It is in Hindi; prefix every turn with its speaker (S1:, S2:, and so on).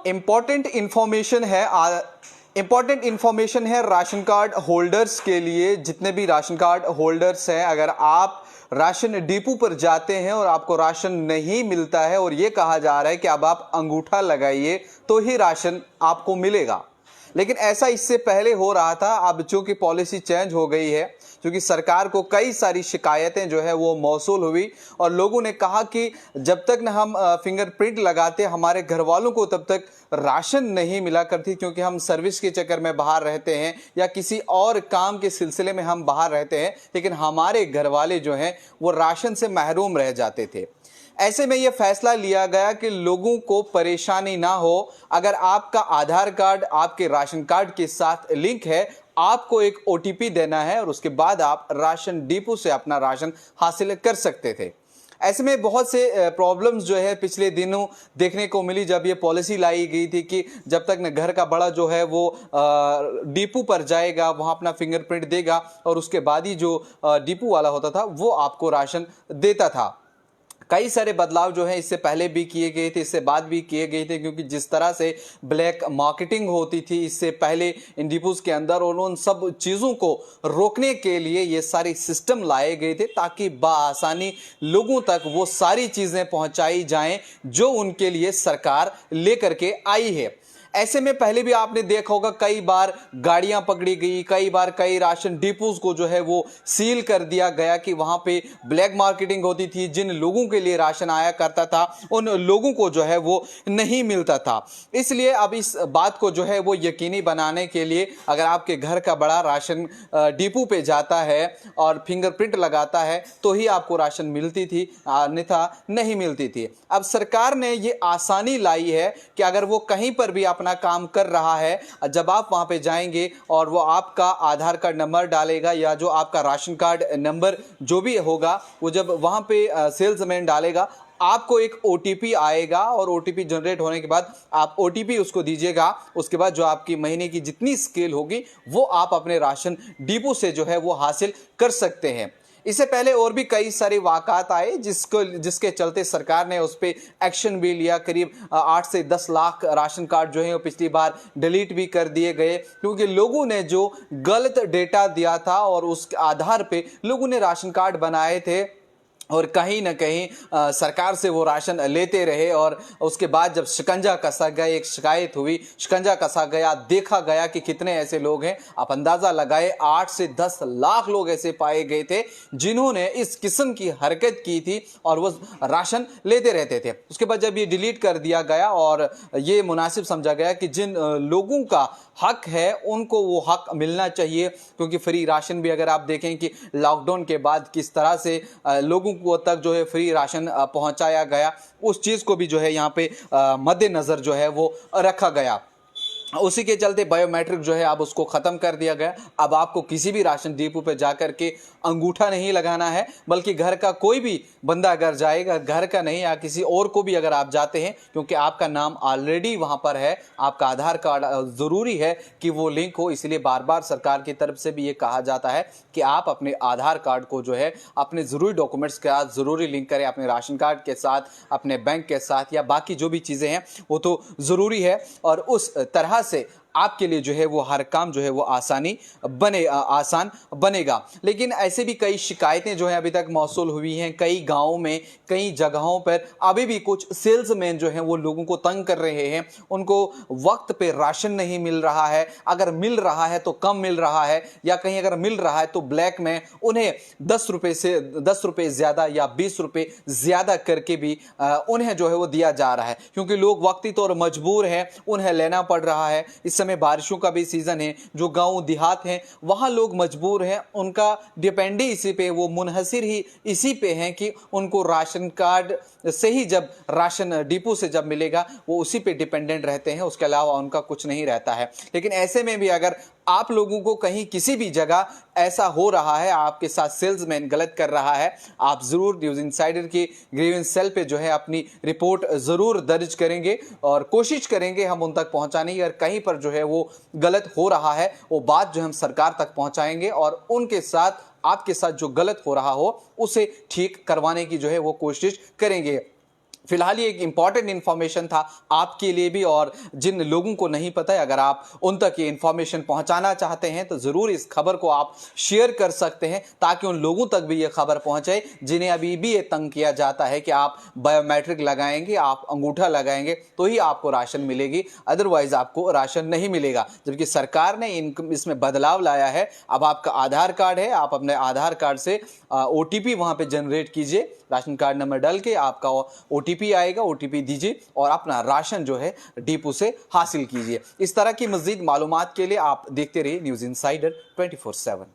S1: इम्पॉर्टेंट इंफॉर्मेशन है इम्पॉर्टेंट इंफॉर्मेशन है राशन कार्ड होल्डर्स के लिए। जितने भी राशन कार्ड होल्डर्स हैं, अगर आप राशन डिपो पर जाते हैं और आपको राशन नहीं मिलता है और ये कहा जा रहा है कि अब आप अंगूठा लगाइए तो ही राशन आपको मिलेगा, लेकिन ऐसा इससे पहले हो रहा था। अब चूंकि पॉलिसी चेंज हो गई है, क्योंकि सरकार को कई सारी शिकायतें जो है वो मौसूल हुई और लोगों ने कहा कि जब तक न हम फिंगरप्रिंट लगाते हमारे घर वालों को तब तक राशन नहीं मिला करती, क्योंकि हम सर्विस के चक्कर में बाहर रहते हैं या किसी और काम के सिलसिले में हम बाहर रहते हैं, लेकिन हमारे घर वाले जो हैं वो राशन से महरूम रह जाते थे। ऐसे में यह फैसला लिया गया कि लोगों को परेशानी ना हो। अगर आपका आधार कार्ड आपके राशन कार्ड के साथ लिंक है, आपको एक ओटीपी देना है और उसके बाद आप राशन डिपो से अपना राशन हासिल कर सकते थे। ऐसे में बहुत से प्रॉब्लम्स जो है पिछले दिनों देखने को मिली जब ये पॉलिसी लाई गई थी कि जब तक न घर का बड़ा जो है वो डिपो पर जाएगा, वहां अपना फिंगरप्रिंट देगा और उसके बाद ही जो डिपो वाला होता था वो आपको राशन देता था। कई सारे बदलाव जो है इससे पहले भी किए गए थे, इससे बाद भी किए गए थे, क्योंकि जिस तरह से ब्लैक मार्केटिंग होती थी इससे पहले इन डिपोज के अंदर, और उन सब चीज़ों को रोकने के लिए ये सारे सिस्टम लाए गए थे ताकि बआसानी लोगों तक वो सारी चीज़ें पहुंचाई जाएं जो उनके लिए सरकार लेकर के आई है। ऐसे में पहले भी आपने देखा होगा कई बार गाड़ियां पकड़ी गई, कई बार कई राशन डिपोज को जो है वो सील कर दिया गया कि वहां पे ब्लैक मार्केटिंग होती थी। जिन लोगों के लिए राशन आया करता था उन लोगों को जो है वो नहीं मिलता था। इसलिए अब इस बात को जो है वो यकीनी बनाने के लिए अगर आपके घर का बड़ा राशन डिपो पे जाता है और फिंगरप्रिंट लगाता है तो ही आपको राशन मिलती थी, अन्यथा नहीं मिलती थी। अब सरकार ने ये आसानी लाई है कि अगर वो कहीं पर भी अपना काम कर रहा है, जब आप वहां पे जाएंगे और वो आपका आधार कार्ड नंबर डालेगा या जो आपका राशन कार्ड नंबर जो भी होगा वो जब वहां पे सेल्समैन डालेगा, आपको एक ओटीपी आएगा और ओटीपी जनरेट होने के बाद आप ओटीपी उसको दीजिएगा। उसके बाद जो आपकी महीने की जितनी स्केल होगी वो आप अपने राशन डिपो से जो है वो हासिल कर सकते हैं। इससे पहले और भी कई सारे वाक़ात आए जिसके चलते सरकार ने उस पर एक्शन भी लिया। करीब 8 से 10 लाख राशन कार्ड जो है वो पिछली बार डिलीट भी कर दिए गए, क्योंकि लोगों ने जो गलत डेटा दिया था और उस आधार पे लोगों ने राशन कार्ड बनाए थे और कहीं ना कहीं सरकार से वो राशन लेते रहे। और उसके बाद जब शिकंजा कसा गया, एक शिकायत हुई, शिकंजा कसा गया, देखा गया कि कितने ऐसे लोग हैं। आप अंदाज़ा लगाए 8 से 10 लाख लोग ऐसे पाए गए थे जिन्होंने इस किस्म की हरकत की थी और वो राशन लेते रहते थे। उसके बाद जब ये डिलीट कर दिया गया और ये मुनासिब समझा गया कि जिन लोगों का हक है उनको वो हक मिलना चाहिए, क्योंकि फ्री राशन भी अगर आप देखें कि लॉकडाउन के बाद किस तरह से लोगों को तक जो है फ्री राशन पहुंचाया गया, उस चीज़ को भी जो है यहाँ पे मद्देनज़र जो है वो रखा गया। उसी के चलते बायोमेट्रिक जो है अब उसको ख़त्म कर दिया गया। अब आपको किसी भी राशन डिपो पे जाकर के अंगूठा नहीं लगाना है, बल्कि घर का कोई भी बंदा अगर जाएगा, घर का नहीं या किसी और को भी अगर आप जाते हैं, क्योंकि आपका नाम ऑलरेडी वहां पर है, आपका आधार कार्ड ज़रूरी है कि वो लिंक हो। इसलिए बार बार सरकार की तरफ से भी ये कहा जाता है कि आप अपने आधार कार्ड को जो है अपने ज़रूरी डॉक्यूमेंट्स के साथ ज़रूरी लिंक करें, अपने राशन कार्ड के साथ, अपने बैंक के साथ, या बाकी जो भी चीज़ें हैं वो तो ज़रूरी है। और उस तरह से आपके लिए जो है वो हर काम जो है वो आसान बनेगा। लेकिन ऐसे भी कई शिकायतें जो है अभी तक मौसूल हुई हैं। कई गांवों में, कई जगहों पर अभी भी कुछ सेल्समैन जो हैं वो लोगों को तंग कर रहे हैं। उनको वक्त पे राशन नहीं मिल रहा है, अगर मिल रहा है तो कम मिल रहा है, या कहीं अगर मिल रहा है तो ब्लैक में उन्हें 10 रुपए ज़्यादा या 20 रुपए ज़्यादा करके भी उन्हें जो है वो दिया जा रहा है, क्योंकि लोग वक्ती तौर मजबूर हैं, उन्हें लेना पड़ रहा है। इस समय बारिशों का भी सीजन है, जो गांव देहात हैं वहां लोग मजबूर हैं, उनका डिपेंड ही इसी पे, वो मुनहसिर ही इसी पे हैं कि उनको राशन कार्ड से ही जब राशन डिपो से जब मिलेगा वो उसी पे डिपेंडेंट रहते हैं, उसके अलावा उनका कुछ नहीं रहता है। लेकिन ऐसे में भी अगर आप लोगों को कहीं किसी भी जगह ऐसा हो रहा है, आपके साथ सेल्समैन गलत कर रहा है, आप जरूर न्यूज इनसाइडर की ग्रीवेंस सेल पे जो है अपनी रिपोर्ट जरूर दर्ज करेंगे और कोशिश करेंगे हम उन तक पहुंचाने की। अगर कहीं पर जो है वो गलत हो रहा है वो बात जो हम सरकार तक पहुंचाएंगे और उनके साथ, आपके साथ जो गलत हो रहा हो उसे ठीक करवाने की जो है वो कोशिश करेंगे। फिलहाल ये एक इंपॉर्टेंट इन्फॉर्मेशन था आपके लिए भी, और जिन लोगों को नहीं पता है अगर आप उन तक ये इन्फॉर्मेशन पहुंचाना चाहते हैं तो ज़रूर इस खबर को आप शेयर कर सकते हैं, ताकि उन लोगों तक भी ये खबर पहुंचे जिन्हें अभी भी ये तंग किया जाता है कि आप बायोमेट्रिक लगाएंगे, आप अंगूठा लगाएंगे तो ही आपको राशन मिलेगी, अदरवाइज आपको राशन नहीं मिलेगा। जबकि सरकार ने इसमें बदलाव लाया है। अब आपका आधार कार्ड है, आप अपने आधार कार्ड से OTP वहां पे जनरेट कीजिए, राशन कार्ड नंबर डाल के आपका OTP आएगा, OTP दीजिए और अपना राशन जो है डिपो से हासिल कीजिए। इस तरह की मजीद मालूमात के लिए आप देखते रहिए न्यूज़ इनसाइडर 24/7।